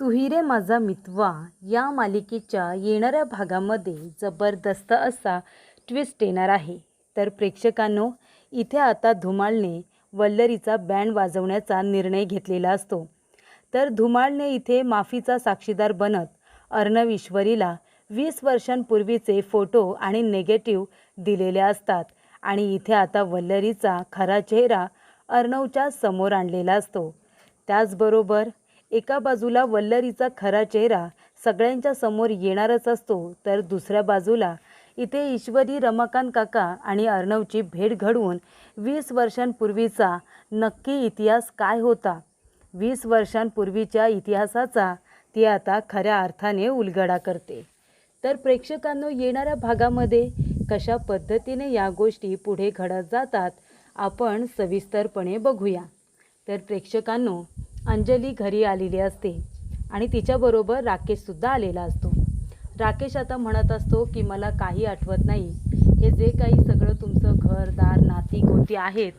तू ही रे माझा मितवा या मालिकेच्या येणाऱ्या भागामध्ये जबरदस्त असा ट्विस्ट येणार आहे. तर प्रेक्षकांनो, इथे आता धुमाळने वल्लरीचा बँड वाजवण्याचा निर्णय घेतलेला असतो. तर धुमाळने इथे माफीचा साक्षीदार बनत अर्णव ईश्वरीला 20 वर्षांपूर्वीचे फोटो आणि नेगेटिव्ह दिलेले असतात आणि इथे आता वल्लरीचा खरा चेहरा अर्णवच्या समोर आणलेला असतो. त्याचबरोबर एका बाजूला वल्लरीचा खरा चेहरा सगळ्यांच्या समोर येणारच असतो, तर दुसऱ्या बाजूला इथे ईश्वरी, रमाकांत काका आणि अर्णवची भेट घडवून 20 वर्षांपूर्वीचा नक्की इतिहास काय होता, 20 वर्षांपूर्वीच्या इतिहासाचा ती आता खऱ्या अर्थाने उलगडा करते. तर प्रेक्षकांनो, येणाऱ्या भागामध्ये कशा पद्धतीने या गोष्टी पुढे घडत जातात आपण सविस्तरपणे बघूया. तर प्रेक्षकांनो, अंजली घरी आलेली असते आणि तिच्याबरोबर राकेशसुद्धा आलेला असतो. राकेश आता म्हणत असतो की मला काही आठवत नाही, हे जे काही सगळं तुमचं घरदार नाती गोती आहेत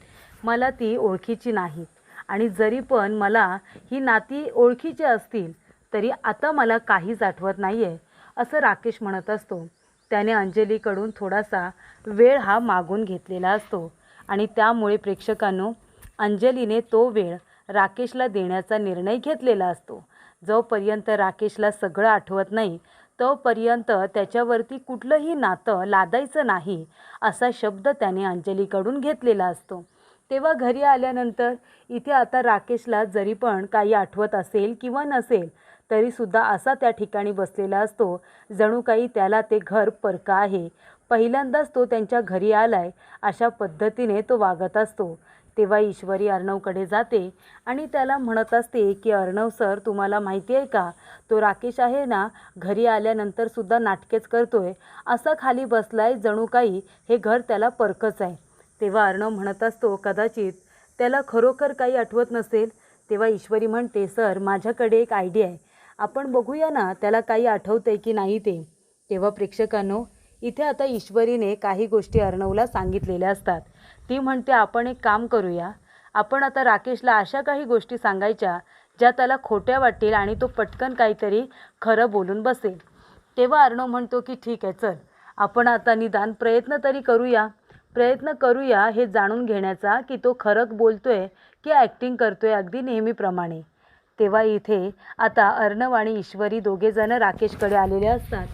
मला ती ओळखीची नाहीत आणि जरी पण मला ही नाती ओळखीची असतील तरी आता मला काहीच आठवत नाही आहे, असं राकेश म्हणत असतो. त्याने अंजलीकडून थोडासा वेळ हा मागून घेतलेला असतो आणि त्यामुळे प्रेक्षकांनो, अंजलीने तो वेळ राकेशला देण्याचा निर्णय घेतलेला असतो. जोपर्यंत राकेशला सगळं आठवत नाही तोपर्यंत त्याच्यावरती कुठलंही नातं लादायचं नाही, असा शब्द त्याने अंजलीकडून घेतलेला असतो. तेव्हा घरी आल्यानंतर इथे आता राकेशला जरी पण काही आठवत असेल किंवा नसेल तरीसुद्धा असा त्या ठिकाणी बसलेला असतो जणू काही त्याला ते घर परका आहे. पहिल्यांदाच तो त्यांच्या घरी आलाय अशा पद्धतीने तो वागत असतो. तेव्हा ईश्वरी अर्णवकडे जाते आणि त्याला म्हणत असते की अर्णव सर, तुम्हाला माहिती आहे का, तो राकेश आहे ना, घरी आल्यानंतरसुद्धा नाटकेच करतोय, असा खाली बसलाय जणू काही हे घर त्याला परकच आहे. तेव्हा अर्णव म्हणत असतो कदाचित त्याला खरोखर काही आठवत नसेल. तेव्हा ईश्वरी म्हणते, सर माझ्याकडे एक आयडिया आहे, आपण बघूया ना त्याला काही आठवतंय की नाही ते. तेव्हा प्रेक्षकांनो, इथे आता ईश्वरीने काही गोष्टी अर्णवला सांगितलेल्या असतात. ती म्हणते आपण एक काम करूया, आपण आता राकेशला अशा काही गोष्टी सांगायच्या ज्या त्याला खोट्या वाटतील आणि तो पटकन काहीतरी खरं बोलून बसेल. तेव्हा अर्णव म्हणतो की ठीक आहे, चल आपण आता निदान प्रयत्न करूया हे जाणून घेण्याचा की तो खरं बोलतोय की ॲक्टिंग करतोय अगदी नेहमीप्रमाणे. तेव्हा इथे आता अर्णव आणि ईश्वरी दोघेजण राकेशकडे आलेले असतात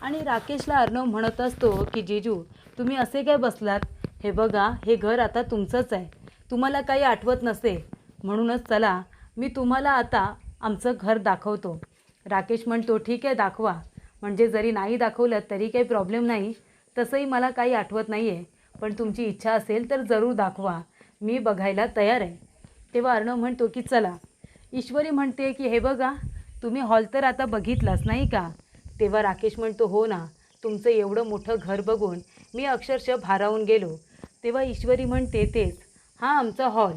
आणि राकेशला अर्णव म्हणत असतो की जीजू, तुम्ही असे काय बसलात, हे बघा हे घर आता तुमचंच आहे, तुम्हाला काही आठवत नसेल म्हणूनच चला मी तुम्हाला आता आमचं घर दाखवतो. राकेश म्हणतो ठीक आहे दाखवा, म्हणजे जरी नाही दाखवलं तरी काही प्रॉब्लेम नाही, तसंही मला काही आठवत नाही आहे, पण तुमची इच्छा असेल तर जरूर दाखवा, मी बघायला तयार आहे. तेव्हा अर्णव म्हणतो की चला. ईश्वरी म्हणते की हे बघा, तुम्ही हॉल तर आता बघितलाच नाही का. तेव्हा राकेश म्हणतो हो ना, तुमचं एवढं मोठं घर बघून मी अक्षरशः भारावून गेलो. तेव्हा ईश्वरी म्हणते तेच, हा आमचा हॉल,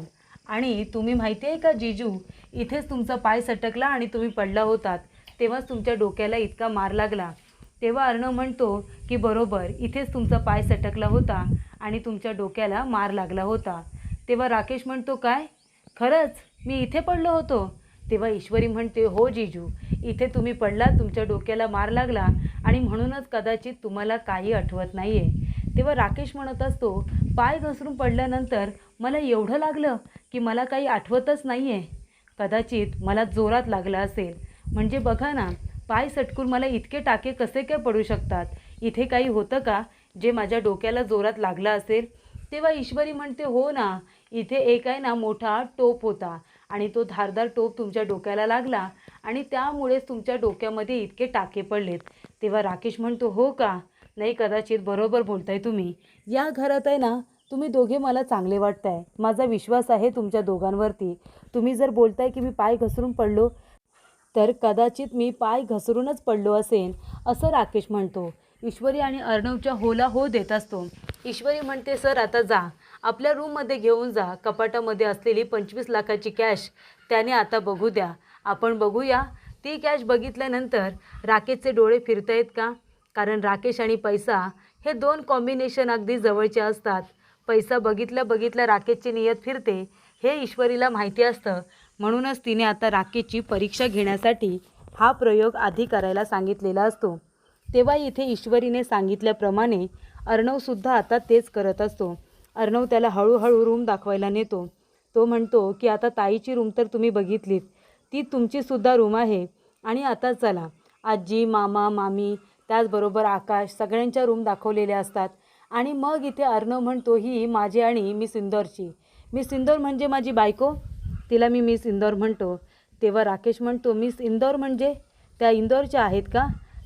आणि तुम्ही माहिती आहे का जीजू, इथेच तुमचा पाय सटकला आणि तुम्ही पडला होतात, तेव्हाच तुमच्या डोक्याला इतका मार लागला. तेव्हा अर्णव म्हणतो की बरोबर, इथेच तुमचा पाय सटकला होता आणि तुमच्या डोक्याला मार लागला होता. तेव्हा राकेश म्हणतो काय, खरंच मी इथे पडलो होतो. तेव्हा ईश्वरी म्हणते हो जीजू, इथे तुम्ही पडला, तुमच्या डोक्याला मार लागला आणि म्हणूनच कदाचित तुम्हाला काही आठवत नाही आहे. तेव्हा राकेश म्हणत असतो पाय घसरून पडल्यानंतर मला एवढं लागलं की मला काही आठवतच नाही आहे, कदाचित मला जोरात लागलं असेल, म्हणजे बघा ना पाय सटकून मला इतके टाके कसे काय पडू शकतात, इथे काही होतं का जे माझ्या डोक्याला जोरात लागलं असेल. तेव्हा ईश्वरी म्हणते हो ना, इथे एक आहे ना मोठा टोप होता आणि तो धारदार टोप तुमच्या डोक्याला लागला आणि त्यामुळेच तुमच्या डोक्यामध्ये इतके टाके पडलेत. तेव्हा राकेश म्हणतो हो का, नाही कदाचित बरोबर बोलताय तुम्ही, या घरात आहे ना तुम्ही दोघे मला चांगले वाटताय, माझा विश्वास आहे तुमच्या दोघांवरती. तुम्ही जर बोलताय की मी पाय घसरून पडलो तर कदाचित मी पाय घसरूनच पडलो असेल, असं राकेश म्हणतो. ईश्वरी आणि अर्णवच्या होला हो देत असतो. ईश्वरी म्हणते सर आता जा, आपल्या रूममध्ये घेऊन जा, कपाटामध्ये असलेली 25 लाखाची कॅश त्याने आता बघू द्या, आपण बघूया. ती कॅश बघितल्यानंतर राकेशचे डोळे फिरतायत का, कारण राकेश आणि पैसा हे दोन कॉम्बिनेशन अगदी जवळचे असतात. पैसा बघितल्या राकेशची नियत फिरते हे ईश्वरीला माहिती असतं, म्हणूनच तिने आता राकेशची परीक्षा घेण्यासाठी हा प्रयोग आधी करायला सांगितलेला असतो. तेव्हा इथे ईश्वरीने सांगितल्याप्रमाणे अर्णवसुद्धा आता तेच करत असतो. अर्णव त्याला हळूहळू रूम दाखवायला नेतो. तो म्हणतो की आता ताईची रूम तर तुम्ही बघितलीत, ती तुमचीसुद्धा रूम आहे. आणि आता चला, आजी, मामा, मामी, त्याचबरोबर आकाश सगळ्यांच्या रूम दाखवलेल्या असतात. आणि मग इथे अर्णव म्हणतो ही माझी आणि मिस इंदौरची. मिस इंदौर म्हणजे माझी बायको, तिला मी मिस इंदौर म्हणतो. तेव्हा राकेश म्हणतो मिस इंदौर म्हणजे त्या इंदौरच्या आहेत का?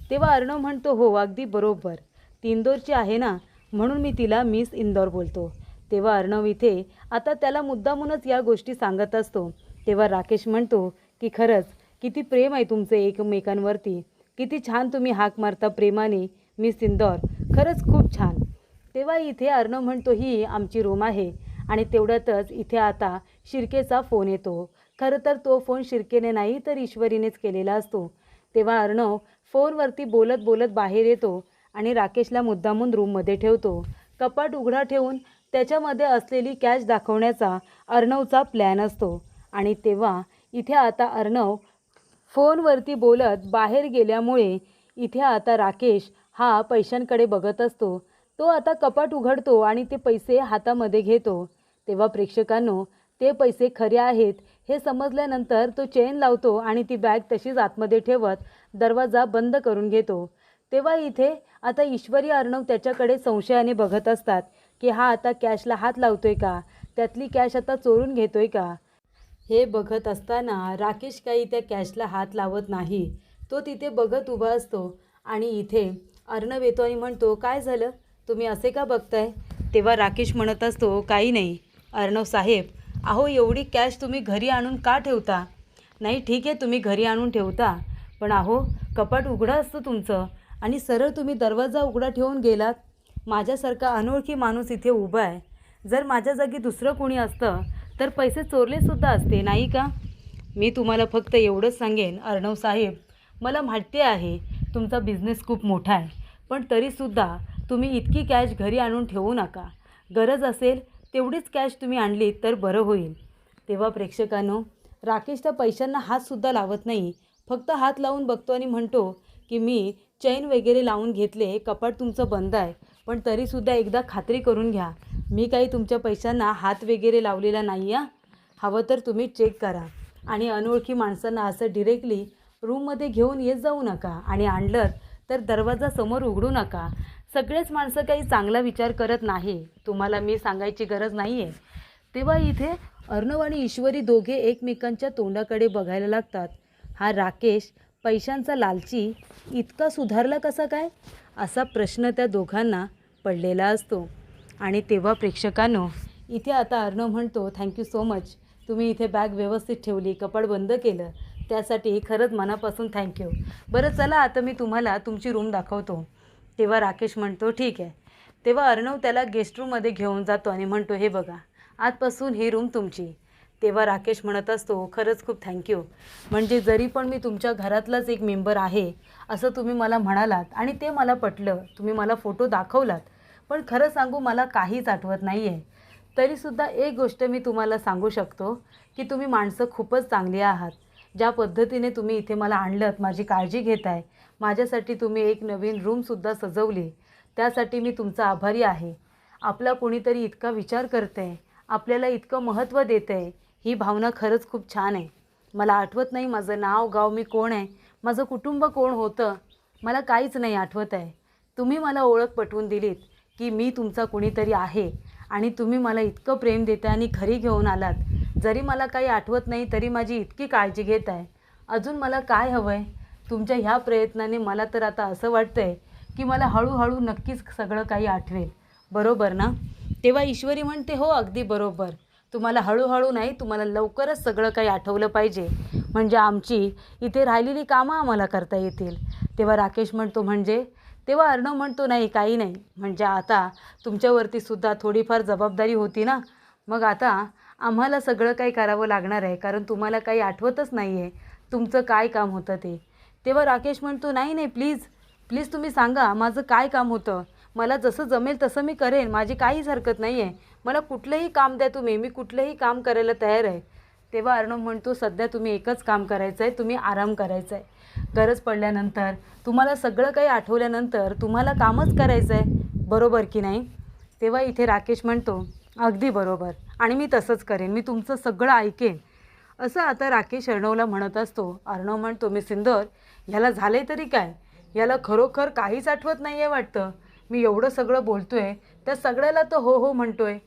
तेव्हा अर्णव म्हणतो हो अगदी बरोबर, ती इंदौरची आहे ना, म्हणून मी तिला मिस इंदौर बोलतो. तेव्हा अर्णव इथे आता त्याला मुद्दामूनच या गोष्टी सांगत असतो. तेव्हा राकेश म्हणतो की खरंच किती प्रेम आहे तुमचं एकमेकांवरती, किती छान तुम्ही हाक मारता प्रेमाने मिस इंदौर, खरंच खूप छान. तेव्हा इथे अर्णव म्हणतो ही आमची रूम आहे. आणि तेवढ्यातच इथे आता शिर्केचा फोन येतो. खरं तर तो फोन शिर्केने नाही तर ईश्वरीनेच केलेला असतो. तेव्हा अर्णव फोनवरती बोलत बोलत बाहेर येतो आणि राकेशला मुद्दामून रूममध्ये ठेवतो. कपाट उघडा ठेवून त्याच्यामध्ये असलेली कॅश दाखवण्याचा अर्णवचा प्लॅन असतो. आणि तेव्हा इथे आता अर्णव फोनवरती बोलत बाहेर गेल्यामुळे इथे आता राकेश हा पैशांकडे बघत असतो. तो आता कपाट उघडतो आणि ते पैसे हातामध्ये घेतो. तेव्हा प्रेक्षकांनो, ते पैसे खरे आहेत हे समजल्यानंतर तो चेन लावतो आणि ती बॅग तशीच आतमध्ये ठेवत दरवाजा बंद करून घेतो. तेव्हा इथे आता ईश्वरी अर्णव त्याच्याकडे संशयाने बघत असतात की हा आता कॅशला हात लावतोय का, त्यातली कॅश आता चोरून घेतोय का. हे बघत असताना राकेश काही त्या कॅशला हात लावत नाही. तो तिथे बघत उभा असतो. आणि इथे अर्णव येतो आणि म्हणतो काय झालं, तुम्ही असे का बघताय? तेव्हा राकेश म्हणत असतो काही नाही अर्णव साहेब, अहो एवढी कॅश तुम्ही घरी आणून का ठेवता? नाही ठीक आहे तुम्ही घरी आणून ठेवता, पण अहो कपाट उघडं असतं तुमचं आणि सरळ तुम्ही दरवाजा उघडा ठेवून गेलात. माझ्यासारखा अनोळखी माणूस इथे उभा आहे. जर माझ्या जागी दुसरं कोणी असतं तर पैसे चोरलेसुद्धा असते नाही का? मी तुम्हाला फक्त एवढंच सांगेन अर्णव साहेब, मला माहिती आहे तुमचा बिझनेस खूप मोठा आहे, पण तरीसुद्धा तुम्ही इतकी कॅश घरी आणून ठेवू नका. गरज असेल तेवढीच कॅश तुम्ही आणली तर बरं होईल. तेव्हा प्रेक्षकांनो, राकेश त्या पैशांना हातसुद्धा लावत नाही, फक्त हात लावून बघतो आणि म्हणतो की मी चैन वगैरे लावून घेतले, कपाट तुमचं बंद आहे, पण तरीसुद्धा एकदा खात्री करून घ्या, मी काही तुमच्या पैशांना हात वगैरे लावलेला नाही आहे. हवं तर तुम्ही चेक करा. आणि अनोळखी माणसांना असं डिरेक्टली रूममध्ये घेऊन येत जाऊ नका आणि आणलं तर दरवाजा समोर उघडू नका. सगळेच माणसं काही चांगला विचार करत नाही, तुम्हाला मी सांगायची गरज नाही आहे. तेव्हा इथे अर्णव आणि ईश्वरी दोघे एकमेकांच्या तोंडाकडे बघायला लागतात. हा राकेश पैशांचा लालची इतका सुधारला कसा काय, असा प्रश्न त्या दोघांना पडलेला असतो. आणि तेव्हा प्रेक्षकांनो, इथे आता अर्णव म्हणतो थँक्यू सो मच, तुम्ही इथे बॅग व्यवस्थित ठेवली, कपाट बंद केलं, त्यासाठी खरंच मनापासून थँक्यू. बरं चला आता मी तुम्हाला तुमची रूम दाखवतो. तेव्हा राकेश म्हणतो ठीक आहे. तेव्हा अर्णव त्याला गेस्ट रूममध्ये घेऊन जातो आणि म्हणतो हे बघा, आजपासून ही रूम तुमची. तेव्हा राकेश म्हणत असतो खरंच खूप थँक्यू, म्हणजे जरी पण मी तुमच्या घरातलाच एक मेंबर आहे असं तुम्ही मला म्हणालात आणि ते मला पटलं, तुम्ही मला फोटो दाखवलात, पण खरं सांगू मला काहीच आठवत नाही आहे. तरीसुद्धा एक गोष्ट मी तुम्हाला सांगू शकतो की तुम्ही माणसं खूपच चांगली आहात. ज्या पद्धतीने तुम्ही इथे मला आणलंत, माझी काळजी घेत आहे, माझ्यासाठी तुम्ही एक नवीन रूमसुद्धा सजवली, त्यासाठी मी तुमचा आभारी आहे. आपला कोणीतरी इतका विचार करतं आहे, आपल्याला इतकं महत्त्व देतं आहे, ही भावना खरंच खूप छान आहे. मला आठवत नाही माझं नाव गाव, मी कोण आहे, माझं कुटुंब कोण होतं, मला काहीच नाही आठवत आहे. तुम्ही मला ओळख पटवून दिलीत की मी तुमचा कुणीतरी आहे आणि तुम्ही मला इतकं प्रेम देताय आणि घरी घेऊन आलात. जरी मला काही आठवत नाही तरी माझी इतकी काळजी घेत आहे. अजून मला काय हवं आहे? तुमच्या ह्या प्रयत्नाने मला तर आता असं वाटतं आहे की मला हळूहळू नक्कीच सगळं काही आठवेल, बरोबर ना? तेव्हा ईश्वरी म्हणते हो अगदी बरोबर, तुम्हाला हळूहळू नाही, तुम्हाला लवकरच सगळं काही आठवलं पाहिजे, म्हणजे आमची इथे राहिलेली कामं आम्हाला करता येतील. तेव्हा राकेश म्हणतो म्हणजे? तेव्हा अर्णव म्हणतो नाही काही नाही, म्हणजे आता तुमच्यावरती सुद्धा थोडीफार जबाबदारी होती ना, मग आता आम्हाला सगळं काही करावं लागणार आहे, कारण तुम्हाला काही आठवतच नाही आहे तुमचं काय काम होतं ते. तेव्हा राकेश म्हणतो नाही नाही प्लीज प्लीज तुम्ही सांगा माझं काय काम होतं, मला जसं जमेल तसं मी करेन, माझी काहीच हरकत नाही आहे, मला कुठलंही काम द्या तुम्ही, मी कुठलंही काम करायला तयार आहे. तेव्हा अर्णव म्हणतो सध्या तुम्ही एकच काम करायचं आहे, तुम्ही आराम करायचा आहे. गरज पडल्यानंतर तुम्हाला सगळं काही आठवल्यानंतर तुम्हाला कामच करायचं आहे, बरोबर की नाही. तेव्हा इथे राकेश म्हणतो अगदी बरोबर, आणि मी तसंच करेन, मी तुमचं सगळं ऐकेन. असं आता राकेश अर्णवला म्हणत असतो. अर्णव म्हणतो मी सिंदर, ह्याला झाले तरी काय, याला खरोखर काहीच आठवत नाही आहे वाटतं. मी एवढं सगळं बोलतो आहे त्या सगळ्याला तो हो हो म्हणतो आहे.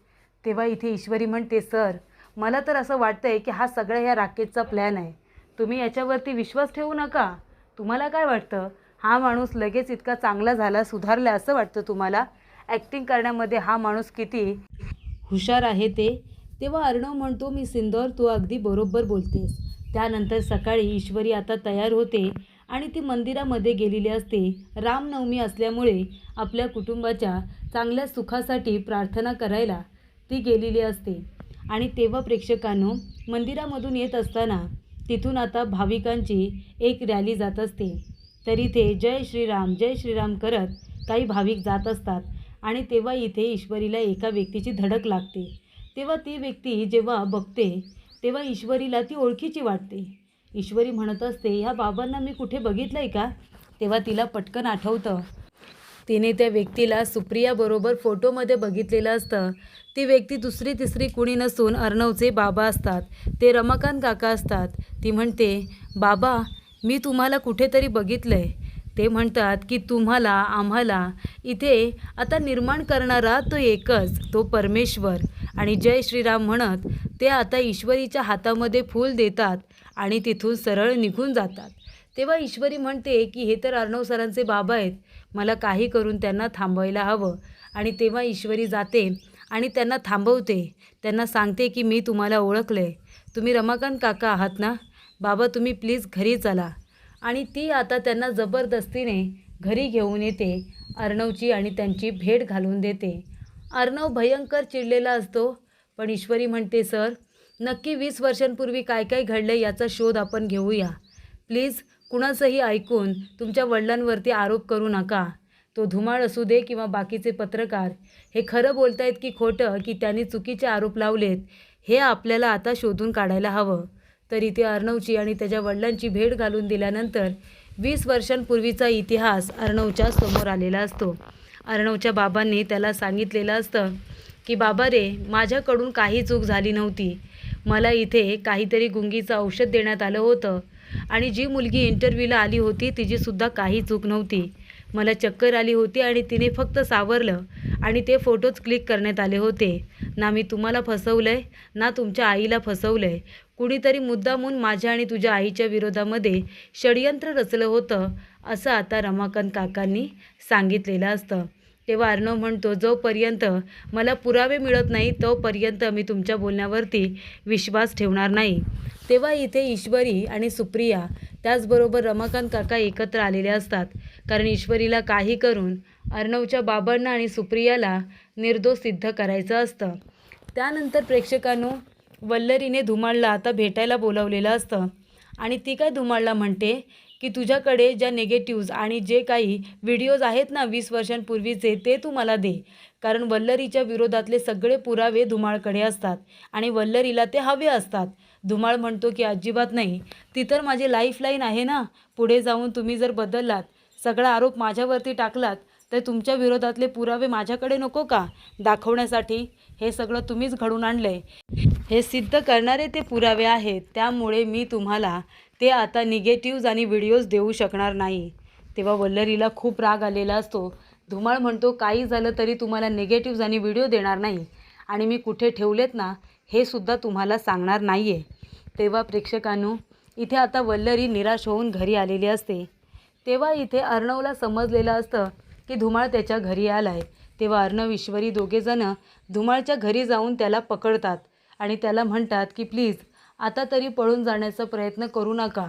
तेव्हा इथे ईश्वरी म्हणते सर, मला तर असं वाटतं आहे की हा सगळा ह्या राकेशचा प्लॅन आहे. तुम्ही याच्यावरती विश्वास ठेवू नका. तुम्हाला काय वाटतं, हा माणूस लगेच इतका चांगला झाला, सुधारला असं वाटतं तुम्हाला? ॲक्टिंग करण्यामध्ये हा माणूस किती हुशार आहे ते. तेव्हा अर्णव म्हणतो मी सिंदर, तू अगदी बरोबर बोलतेस. त्यानंतर सकाळी ईश्वरी आता तयार होते आणि ती मंदिरामध्ये गेलेली असते. रामनवमी असल्यामुळे आपल्या कुटुंबाच्या चांगल्या सुखासाठी प्रार्थना करायला ती गेलेली असते. आणि तेव्हा प्रेक्षकांनो, मंदिरामधून येत असताना तिथून आता भाविकांची एक रॅली जात असते. तर इथे जय श्रीराम करत काही भाविक जात असतात. आणि तेव्हा इथे ईश्वरीला एका व्यक्तीची धडक लागते. तेव्हा ती व्यक्ती जेव्हा बघते तेव्हा ईश्वरीला ती ओळखीची वाटते. ईश्वरी म्हणत असते ह्या बाबांना मी कुठे बघितलं आहे का. तेव्हा तिला पटकन आठवतं, तिने त्या व्यक्तीला सुप्रियाबरोबर फोटोमध्ये बघितलेलं असतं. ती व्यक्ती दुसरी तिसरी कुणी नसून अर्णवचे बाबा असतात, ते रमाकांत काका असतात. ती म्हणते बाबा, मी तुम्हाला कुठेतरी बघितलं आहे. ते म्हणतात की तुम्हाला आम्हाला इथे आता निर्माण करणारा तो एकच, तो परमेश्वर. आणि जय श्रीराम म्हणत ते आता ईश्वरीच्या हातामध्ये फूल देतात आणि तिथून सरळ निघून जातात. तेव्हा ईश्वरी म्हणते की हे तर अर्णव सरांचे बाबा आहेत, मला काही करून त्यांना थांबवायला हवं. आणि तेव्हा ईश्वरी जाते आणि त्यांना थांबवते. त्यांना सांगते की मी तुम्हाला ओळखले, तुम्ही रमाकांत काका आहात ना, बाबा तुम्ही प्लीज घरी चला. आणि ती आता त्यांना जबरदस्तीने घरी घेऊन येते अर्णवची आणि त्यांची भेट घालून देते. अर्णव भयंकर चिडलेला असतो. पण ईश्वरी म्हणते सर, नक्की 20 वर्षांपूर्वी काय काय घडलं याचा शोध आपण घेऊया. प्लीज कुणाचंही ऐकून तुमच्या वडिलांवरती आरोप करू नका. तो धुमाळ असू दे किंवा बाकीचे पत्रकार, हे खरं बोलतायत की खोटं, की त्यांनी चुकीचे आरोप लावलेत, हे आपल्याला आता शोधून काढायला हवं. तर इथे अर्णवची आणि त्याच्या वडिलांची भेट घालून दिल्यानंतर 20 वर्षांपूर्वीचा इतिहास अर्णवच्या समोर आलेला असतो. अर्णवच्या बाबांनी त्याला सांगितलेलं असतं की बाबा रे, माझ्याकडून काही चूक झाली नव्हती. मला इथे काहीतरी गुंगीचं औषध देण्यात आलं होतं आणि जी मुलगी इंटरव्ह्यूला आली होती तिचीसुद्धा काही चूक नव्हती. मला चक्कर आली होती आणि तिने फक्त सावरलं आणि ते फोटोज क्लिक करण्यात आले होते. ना मी तुम्हाला फसवलं आहे, ना तुमच्या आईला फसवलं आहे. कुणीतरी मुद्दामून माझ्या आणि तुझ्या आईच्या विरोधामध्ये षडयंत्र रचलं होतं, असं आता रमाकांत काकांनी सांगितलेलं असतं. तेव्हा अर्णव म्हणतो जोपर्यंत मला पुरावे मिळत नाही तोपर्यंत मी तुमच्या बोलण्यावरती विश्वास ठेवणार नाही. तेव्हा इथे ईश्वरी आणि सुप्रिया त्याचबरोबर रमाकांत काका एकत्र आलेले असतात. कारण ईश्वरीला काही करून अर्णवच्या बाबांना आणि सुप्रियाला निर्दोष सिद्ध करायचं असतं. त्यानंतर प्रेक्षकांनो, वल्लरीने धुमाळला आता भेटायला बोलावलेलं असतं. आणि ती काय धुमाळला म्हणते की तुझ्याकडे ज्या निगेटिव्ज आणि जे काही व्हिडिओज आहेत ना 20 वर्षांपूर्वीचे, ते तू मला दे. कारण वल्लरीच्या विरोधातले सगळे पुरावे धुमाळकडे असतात आणि वल्लरीला ते हवे असतात. धुमाळ म्हणतो की अजिबात नाही, ती तर माझी लाईफलाईन आहे ना. पुढे जाऊन तुम्ही जर बदललात, सगळा आरोप माझ्यावरती टाकलात, तर तुमच्या विरोधातले पुरावे माझ्याकडे नको का दाखवण्यासाठी? हे सगळं तुम्हीच घडून आणलं आहे, हे सिद्ध करणारे ते पुरावे आहेत. त्यामुळे मी तुम्हाला ते आता निगेटिव्ज आणि व्हिडिओज देऊ शकणार नाही. तेव्हा वल्लरीला खूप राग आलेला असतो. धुमाळ म्हणतो काही झालं तरी तुम्हाला निगेटिव्ज आणि व्हिडिओ देणार नाही आणि मी कुठे ठेवलेत ना हे सुद्धा तुम्हाला सांगणार नाही आहे. तेव्हा प्रेक्षकांनो, इथे आता वल्लरी निराश होऊन घरी आलेली असते. तेव्हा इथे अर्णवला समजलेलं असतं की धुमाळ त्याच्या घरी आला आहे. तेव्हा अर्णव ईश्वरी दोघेजणं धुमाळच्या घरी जाऊन त्याला पकडतात आणि त्याला म्हणतात की प्लीज आता तरी पळून जाण्याचा प्रयत्न करू नका.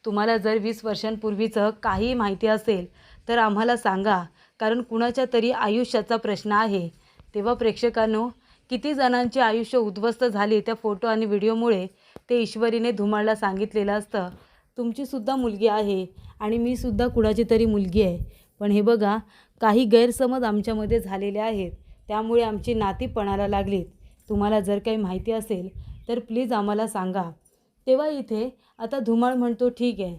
तुम्हाला जर 20 वर्षांपूर्वीचं काही माहिती असेल तर आम्हाला सांगा, कारण कुणाच्या तरी आयुष्याचा प्रश्न आहे. तेव्हा प्रेक्षकांनो, किती जणांचे आयुष्य उद्ध्वस्त झाले त्या फोटो आणि व्हिडिओमुळे, ते ईश्वरीने धुमाळला सांगितलेलं असतं. तुमचीसुद्धा मुलगी आहे आणि मी सुद्धा कुणाची तरी मुलगी आहे, पण हे बघा काही गैरसमज आमच्यामध्ये झालेले आहेत, त्यामुळे आमची नाती पणाला लागलीत. तुम्हाला जर काही माहिती असेल तर प्लीज आम्हाला सांगा. तेव्हा इथे आता धुमाळ म्हणतो, ठीक आहे,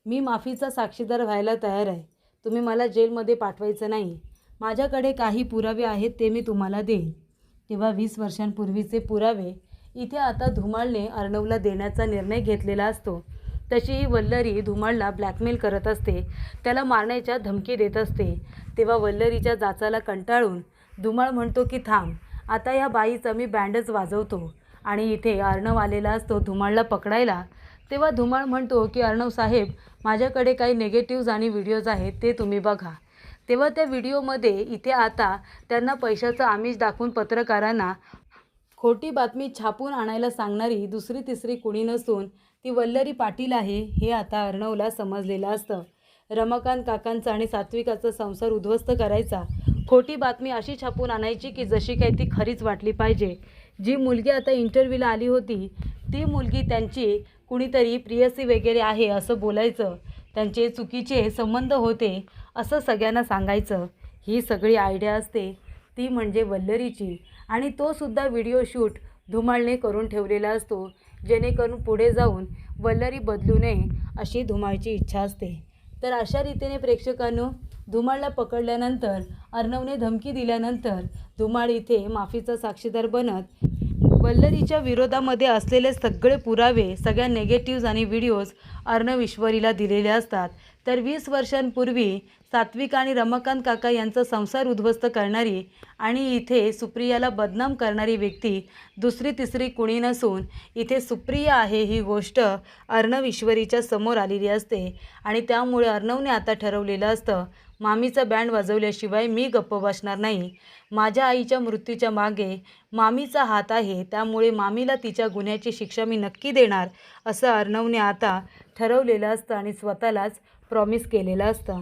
मी माफीचा साक्षीदार व्हायला तयार आहे. तुम्ही मला जेलमध्ये पाठवायचं नाही. माझ्याकडे काही पुरावे आहेत ते मी तुम्हाला देईन. तेव्हा 20 वर्षांपूर्वीचे पुरावे इथे आता धुमाळने अर्णवला देण्याचा निर्णय घेतलेला असतो. तशी ही वल्लरी धुमाळला ब्लॅकमेल करत असते, त्याला मारण्याच्या धमकी देत असते. तेव्हा वल्लरीच्या जाचाला कंटाळून धुमाळ म्हणतो की थांब, आता या बाईचा मी बँडच वाजवतो. आणि इथे अर्णव आलेला असतो धुमाळला पकडायला. तेव्हा धुमाळ म्हणतो की अर्णव साहेब, माझ्याकडे काही निगेटिव्ज आणि व्हिडिओज आहेत ते तुम्ही बघा. तेव्हा त्या व्हिडिओमध्ये इथे आता त्यांना पैशाचं आमिष दाखवून पत्रकारांना खोटी बातमी छापून आणायला सांगणारी दुसरी तिसरी कुणी नसून ती वल्लरी पाटील आहे हे आता अर्णवला समजलेलं असतं. रमाकांत काकांचा आणि सात्विकाचा संसार उद्ध्वस्त करायचा, खोटी बातमी अशी छापून आणायची की जशी काही ती खरीच वाटली पाहिजे. जी मुलगी आता इंटरव्ह्यूला आली होती ती मुलगी त्यांची कुणीतरी प्रियसी वगैरे आहे असं बोलायचं, त्यांचे चुकीचे संबंध होते असं सगळ्यांना सांगायचं. ही सगळी आयडिया असते ती म्हणजे वल्लरीची. आणि तो सुद्धा व्हिडिओ शूट धुमाळने करून ठेवलेला असतो, जेणेकरून पुढे जाऊन वल्लरी बदलू नये अशी धुमाळची इच्छा असते. तर अशा रीतीने प्रेक्षकांनो, धुमाळला पकडल्यानंतर अर्णवने धमकी दिल्यानंतर धुमाळ इथे माफीचा साक्षीदार बनत वल्लरीच्या विरोधामध्ये असलेले सगळे पुरावे, सगळ्या नेगेटिव्ज आणि व्हिडिओज अर्णव ईश्वरीला दिलेले असतात. तर 20 वर्षांपूर्वी सात्विक आणि रमाकांत काका यांचा संसार उद्ध्वस्त करणारी आणि इथे सुप्रियाला बदनाम करणारी व्यक्ती दुसरी तिसरी कुणी नसून इथे सुप्रिया आहे ही गोष्ट अर्णव ईश्वरीच्या समोर आलेली असते. आणि त्यामुळे अर्णवने आता ठरवलेलं असतं, मामीचा बँड वाजवल्याशिवाय मी गप्प बसणार नाही. माझ्या आईच्या मृत्यूच्या मागे मामीचा हात आहे, त्यामुळे मामीला तिच्या गुन्ह्याची शिक्षा मी नक्की देणार असं अर्णवने आता ठरवलेलं असतं आणि स्वतःलाच प्रॉमिस केलेलं असतं.